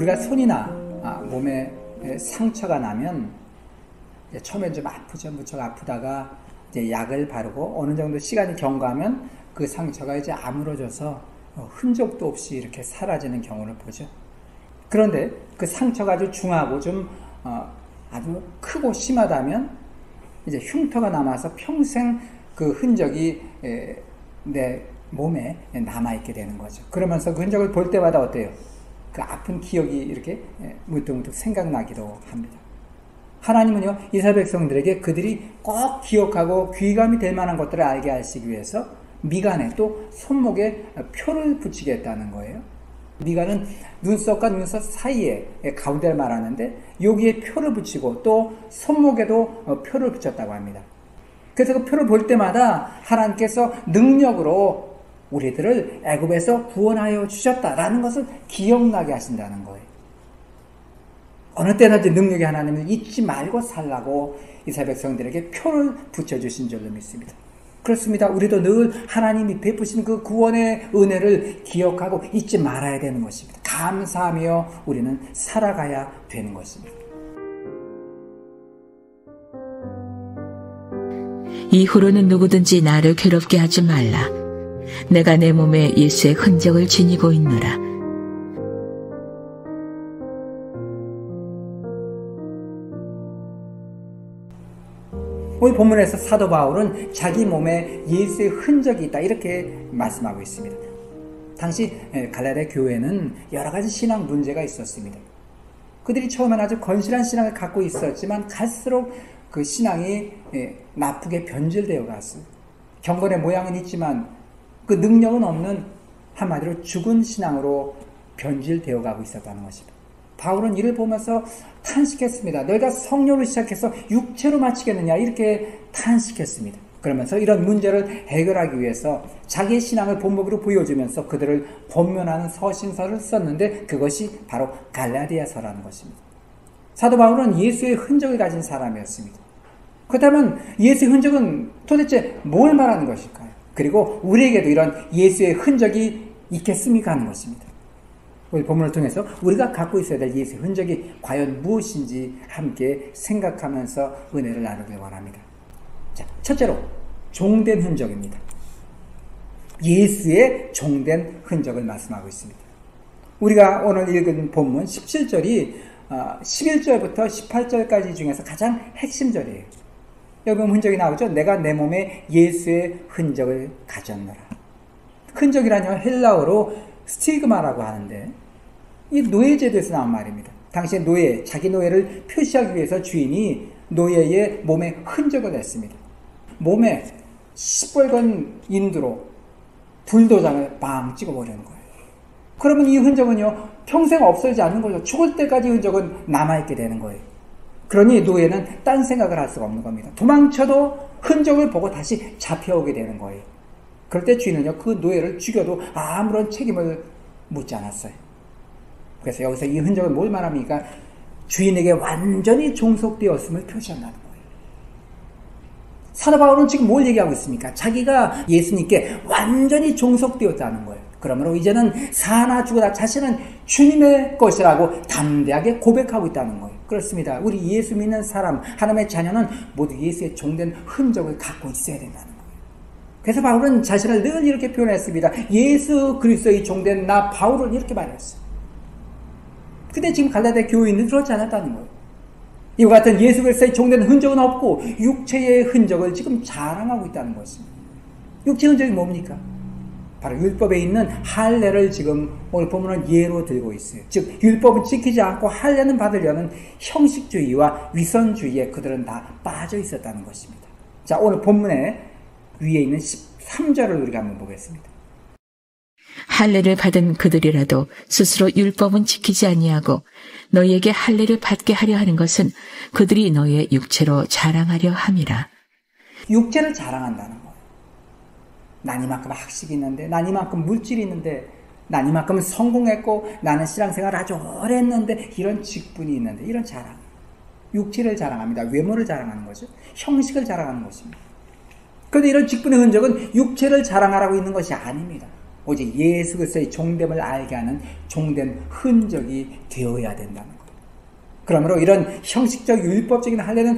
우리가 손이나 몸에 상처가 나면 처음엔 좀 아프죠. 무척 아프다가 이제 약을 바르고 어느 정도 시간이 경과하면 그 상처가 이제 아물어져서 흔적도 없이 이렇게 사라지는 경우를 보죠. 그런데 그 상처가 아주 중하고 좀 아주 크고 심하다면 이제 흉터가 남아서 평생 그 흔적이 내 몸에 남아있게 되는 거죠. 그러면서 그 흔적을 볼 때마다 어때요? 그 아픈 기억이 이렇게 문득문득 생각나기도 합니다. 하나님은요, 이스라엘 백성들에게 그들이 꼭 기억하고 귀감이 될 만한 것들을 알게 하시기 위해서 미간에 또 손목에 표를 붙이겠다는 거예요. 미간은 눈썹과 눈썹 사이에 가운데를 말하는데 여기에 표를 붙이고 또 손목에도 표를 붙였다고 합니다. 그래서 그 표를 볼 때마다 하나님께서 능력으로 우리들을 애굽에서 구원하여 주셨다라는 것을 기억나게 하신다는 거예요. 어느 때나 능력의 하나님을 잊지 말고 살라고 이스라엘 백성들에게 표를 붙여주신 줄로 믿습니다. 그렇습니다. 우리도 늘 하나님이 베푸신 그 구원의 은혜를 기억하고 잊지 말아야 되는 것입니다. 감사하며 우리는 살아가야 되는 것입니다. 이후로는 누구든지 나를 괴롭게 하지 말라. 내가 내 몸에 예수의 흔적을 지니고 있노라. 오늘 본문에서 사도 바울은 자기 몸에 예수의 흔적이 있다 이렇게 말씀하고 있습니다. 당시 갈라디아 교회는 여러 가지 신앙 문제가 있었습니다. 그들이 처음엔 아주 건실한 신앙을 갖고 있었지만 갈수록 그 신앙이 나쁘게 변질되어 갔어요. 경건의 모양은 있지만 그 능력은 없는 한마디로 죽은 신앙으로 변질되어 가고 있었다는 것입니다. 바울은 이를 보면서 탄식했습니다. 너희가 성령으로 시작해서 육체로 마치겠느냐 이렇게 탄식했습니다. 그러면서 이런 문제를 해결하기 위해서 자기의 신앙을 본보기로 보여주면서 그들을 권면하는 서신서를 썼는데 그것이 바로 갈라디아서라는 것입니다. 사도 바울은 예수의 흔적을 가진 사람이었습니다. 그렇다면 예수의 흔적은 도대체 뭘 말하는 것일까요? 그리고 우리에게도 이런 예수의 흔적이 있겠습니까 하는 것입니다. 오늘 본문을 통해서 우리가 갖고 있어야 될 예수의 흔적이 과연 무엇인지 함께 생각하면서 은혜를 나누길 원합니다. 자, 첫째로 종된 흔적입니다. 예수의 종된 흔적을 말씀하고 있습니다. 우리가 오늘 읽은 본문 17절이 11절부터 18절까지 중에서 가장 핵심절이에요. 여기 보면 흔적이 나오죠. 내가 내 몸에 예수의 흔적을 가졌노라. 흔적이라는 헬라어로 스티그마라고 하는데 이 노예제도에서 나온 말입니다. 당시에 노예, 자기 노예를 표시하기 위해서 주인이 노예의 몸에 흔적을 냈습니다. 몸에 시뻘건 인두로 불도장을 빵 찍어버리는 거예요. 그러면 이 흔적은요 평생 없어지지 않는 거죠. 죽을 때까지 흔적은 남아있게 되는 거예요. 그러니 노예는 딴 생각을 할 수가 없는 겁니다. 도망쳐도 흔적을 보고 다시 잡혀오게 되는 거예요. 그럴 때 주인은요 그 노예를 죽여도 아무런 책임을 묻지 않았어요. 그래서 여기서 이 흔적은 뭘 말합니까? 주인에게 완전히 종속되었음을 표시한다는 거예요. 사도 바울은 지금 뭘 얘기하고 있습니까? 자기가 예수님께 완전히 종속되었다는 거예요. 그러므로 이제는 사나 죽으나 자신은 주님의 것이라고 담대하게 고백하고 있다는 거예요. 그렇습니다. 우리 예수 믿는 사람, 하나님의 자녀는 모두 예수의 종된 흔적을 갖고 있어야 된다는 거예요. 그래서 바울은 자신을 늘 이렇게 표현했습니다. 예수 그리스도의 종된 나 바울을 이렇게 말했어요. 근데 지금 갈라디아 교인은 그렇지 않았다는 거예요. 이와 같은 예수 그리스도의 종된 흔적은 없고 육체의 흔적을 지금 자랑하고 있다는 것입니다. 육체의 흔적이 뭡니까? 바로 율법에 있는 할례를 지금 오늘 본문은 예로 들고 있어요. 즉 율법은 지키지 않고 할례는 받으려는 형식주의와 위선주의에 그들은 다 빠져 있었다는 것입니다. 자, 오늘 본문에 위에 있는 13절을 우리가 한번 보겠습니다. 할례를 받은 그들이라도 스스로 율법은 지키지 아니하고 너희에게 할례를 받게 하려 하는 것은 그들이 너희의 육체로 자랑하려 함이라. 육체를 자랑한다는 거예요. 난 이만큼 학식이 있는데, 난 이만큼 물질이 있는데, 난 이만큼 성공했고, 나는 신앙생활을 아주 오래 했는데, 이런 직분이 있는데, 이런 자랑. 육체를 자랑합니다. 외모를 자랑하는 거죠. 형식을 자랑하는 것입니다. 그런데 이런 직분의 흔적은 육체를 자랑하라고 있는 것이 아닙니다. 오직 예수 그리스도의 종됨을 알게 하는 종된 흔적이 되어야 된다는 거예요. 그러므로 이런 형식적 율법적인 할례는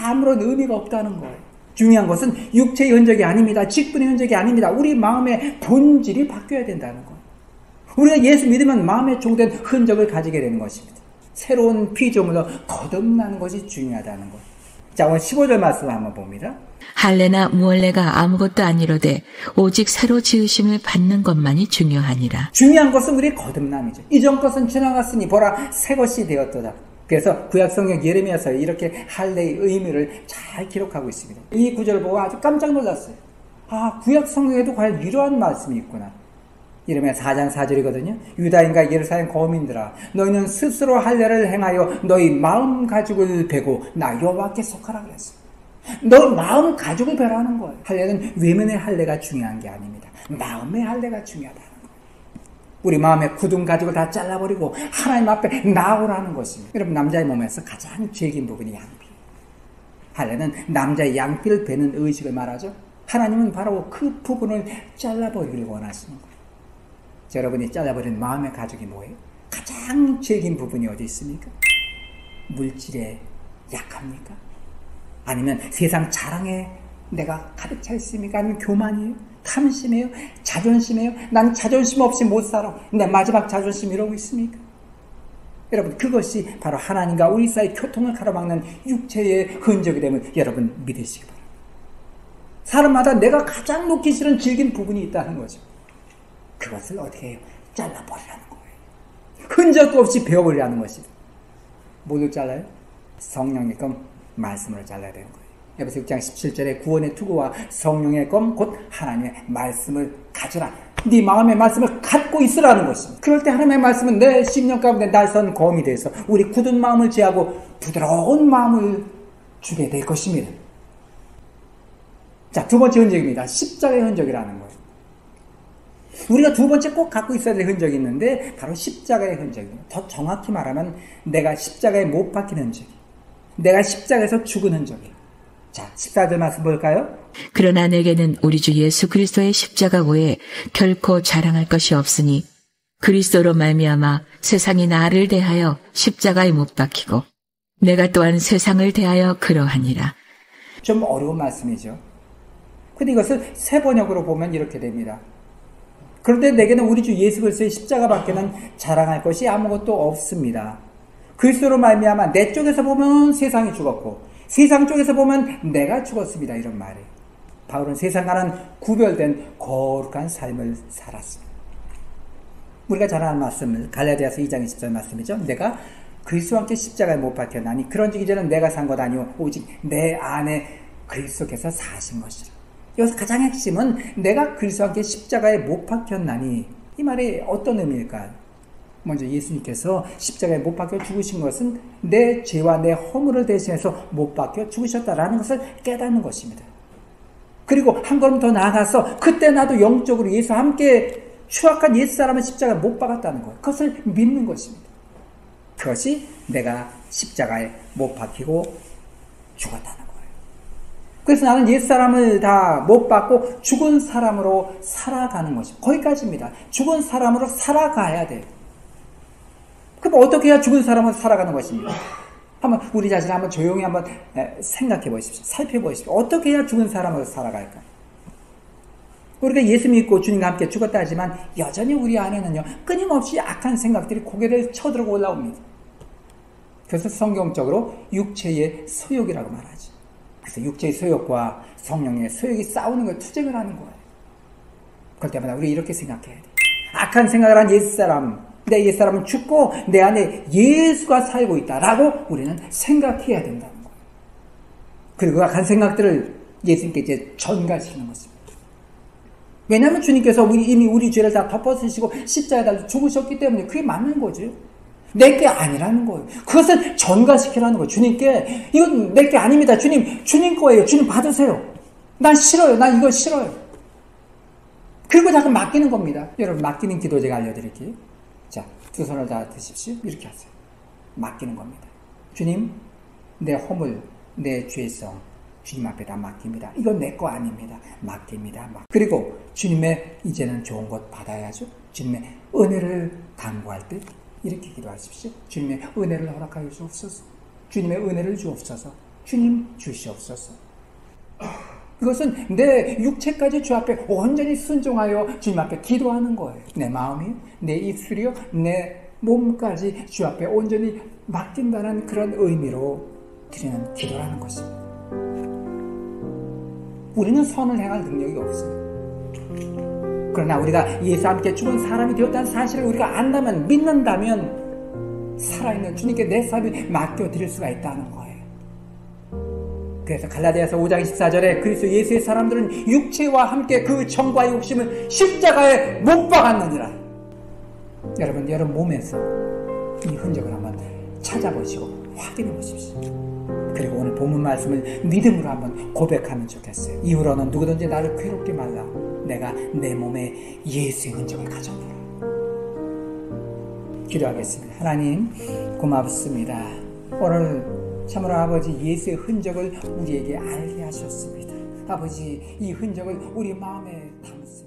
아무런 의미가 없다는 거예요. 중요한 것은 육체의 흔적이 아닙니다. 직분의 흔적이 아닙니다. 우리 마음의 본질이 바뀌어야 된다는 거예요. 우리가 예수 믿으면 마음의 종된 흔적을 가지게 되는 것입니다. 새로운 피조물로 거듭나는 것이 중요하다는 거예요. 자, 오늘 15절 말씀을 한번 봅니다. 할례나 무할례가 아무것도 아니로되 오직 새로 지으심을 받는 것만이 중요하니라. 중요한 것은 우리의 거듭남이죠. 이전 것은 지나갔으니 보라 새 것이 되었도다. 그래서 구약성경 예레미야서에 이렇게 할례의 의미를 잘 기록하고 있습니다. 이 구절을 보고 아주 깜짝 놀랐어요. 아, 구약성경에도 과연 이러한 말씀이 있구나. 예레미야 4장 4절이거든요. 유다인과 예루살렘 거민들아, 너희는 스스로 할례를 행하여 너희 마음 가죽을 베고 나 여호와께 속하라 그랬어요. 너 마음 가죽을 베라는 거예요. 할례는 외면의 할례가 중요한 게 아닙니다. 마음의 할례가 중요하다는 거예요. 우리 마음의 굳은 가죽을 다 잘라버리고 하나님 앞에 나오라는 것입니다. 여러분, 남자의 몸에서 가장 죄긴 부분이 양피. 할례는 남자의 양피를 베는 의식을 말하죠. 하나님은 바로 그 부분을 잘라버리기를 원하시는 거예요. 여러분이 잘라버린 마음의 가죽이 뭐예요? 가장 죄긴 부분이 어디 있습니까? 물질에 약합니까? 아니면 세상 자랑에 내가 가득 차 있습니까? 아니면 교만이에요? 탐심이에요? 자존심이에요? 난 자존심 없이 못 살아. 내 마지막 자존심 이러고 있습니까? 여러분, 그것이 바로 하나님과 우리 사이 교통을 가로막는 육체의 흔적이 되면 여러분 믿으시기 바랍니다. 사람마다 내가 가장 놓기 싫은 질긴 부분이 있다는 거죠. 그것을 어떻게 해요? 잘라버리라는 거예요. 흔적도 없이 베어버리라는 것입니다. 뭐를 잘라요? 성령의 검, 말씀으로 잘라야 되는 거예요. 에베소 6장 17절에 구원의 투구와 성령의 검, 곧 하나님의 말씀을 가져라. 네 마음의 말씀을 갖고 있으라는 것입니다. 그럴 때 하나님의 말씀은 내 심령 가운데 날선 검이 돼서 우리 굳은 마음을 제하고 부드러운 마음을 주게 될 것입니다. 자, 두 번째 흔적입니다. 십자가의 흔적이라는 거예요. 우리가 두 번째 꼭 갖고 있어야 될 흔적이 있는데 바로 십자가의 흔적입니다. 더 정확히 말하면 내가 십자가에 못 박힌 흔적이, 내가 십자가에서 죽은 흔적이. 자, 14절 말씀 볼까요? 그러나 내게는 우리 주 예수 그리스도의 십자가 외에 결코 자랑할 것이 없으니 그리스도로 말미암아 세상이 나를 대하여 십자가에 못 박히고 내가 또한 세상을 대하여 그러하니라. 좀 어려운 말씀이죠. 근데 이것을 세 번역으로 보면 이렇게 됩니다. 그런데 내게는 우리 주 예수 그리스도의 십자가밖에는 자랑할 것이 아무것도 없습니다. 그리스도로 말미암아 내 쪽에서 보면 세상이 죽었고 세상 쪽에서 보면 내가 죽었습니다. 이런 말이에요. 바울은 세상과는 구별된 거룩한 삶을 살았습니다. 우리가 잘 아는 말씀을 갈라디아서 2장 20절 말씀이죠. 내가 그리스도와 함께 십자가에 못 박혔나니 그런즉 이제는 내가 산 것 아니오 오직 내 안에 그리스도께서 사신 것이라. 여기서 가장 핵심은 내가 그리스도와 함께 십자가에 못 박혔나니, 이 말이 어떤 의미일까요? 먼저 예수님께서 십자가에 못 박혀 죽으신 것은 내 죄와 내 허물을 대신해서 못 박혀 죽으셨다라는 것을 깨닫는 것입니다. 그리고 한 걸음 더 나아가서 그때 나도 영적으로 예수와 함께 추악한 옛사람을 십자가에 못 박았다는 거예요. 그것을 믿는 것입니다. 그것이 내가 십자가에 못 박히고 죽었다는 거예요. 그래서 나는 옛사람을 다 못 박고 죽은 사람으로 살아가는 것입니다. 거기까지입니다. 죽은 사람으로 살아가야 돼요. 그럼 어떻게 해야 죽은 사람으로 살아가는 것입니까? 한번 우리 자신을 한번 조용히 한번 생각해 보십시오. 살펴보십시오. 어떻게 해야 죽은 사람으로 살아갈까? 우리가 예수 믿고 주님과 함께 죽었다 하지만 여전히 우리 안에는요, 끊임없이 악한 생각들이 고개를 쳐들고 올라옵니다. 그래서 성경적으로 육체의 소욕이라고 말하죠. 그래서 육체의 소욕과 성령의 소욕이 싸우는 걸 투쟁을 하는 거예요. 그럴 때마다 우리 이렇게 생각해야 돼. 악한 생각을 한 옛사람, 내 옛사람은 죽고 내 안에 예수가 살고 있다라고 우리는 생각해야 된다는 거예요. 그리고 악한 생각들을 예수님께 이제 전가시키는 것입니다. 왜냐하면 주님께서 이미 우리 죄를 다 덮어쓰시고 십자가에 달려 죽으셨기 때문에 그게 맞는 거죠. 내게 아니라는 거예요. 그것을 전가시키라는 거예요. 주님께 이건 내게 아닙니다. 주님 거예요. 주님 받으세요. 난 싫어요. 난 이거 싫어요. 그리고 자꾸 맡기는 겁니다. 여러분, 맡기는 기도 제가 알려드릴게요. 자, 두 손을 다 드십시오. 이렇게 하세요. 맡기는 겁니다. 주님, 내 허물, 내 죄성, 주님 앞에 다 맡깁니다. 이건 내 거 아닙니다. 맡깁니다. 그리고 주님의 이제는 좋은 것 받아야죠. 주님의 은혜를 간구할 때 이렇게 기도하십시오. 주님의 은혜를 허락하여 주옵소서. 주님의 은혜를 주옵소서. 주님 주시옵소서. 이것은 내 육체까지 주 앞에 온전히 순종하여 주님 앞에 기도하는 거예요. 내 마음이요, 내 입술이요, 내 몸까지 주 앞에 온전히 맡긴다는 그런 의미로 드리는 기도라는 것입니다. 우리는 선을 행할 능력이 없습니다. 그러나 우리가 예수와 함께 죽은 사람이 되었다는 사실을 우리가 안다면, 믿는다면 살아있는 주님께 내 삶을 맡겨드릴 수가 있다는 거예요. 그래서 갈라디아서 5장 14절에 그리스도 예수의 사람들은 육체와 함께 그 정과의 욕심을 십자가에 못 박았느니라. 여러분 몸에서 이 흔적을 한번 찾아보시고 확인해 보십시오. 그리고 오늘 본문 말씀을 믿음으로 한번 고백하면 좋겠어요. 이후로는 누구든지 나를 괴롭게 말라. 내가 내 몸에 예수의 흔적을 가졌노라. 기도하겠습니다. 하나님 고맙습니다. 오늘 참으로 아버지 예수의 흔적을 우리에게 알게 하셨습니다. 아버지 이 흔적을 우리 마음에 담습니다.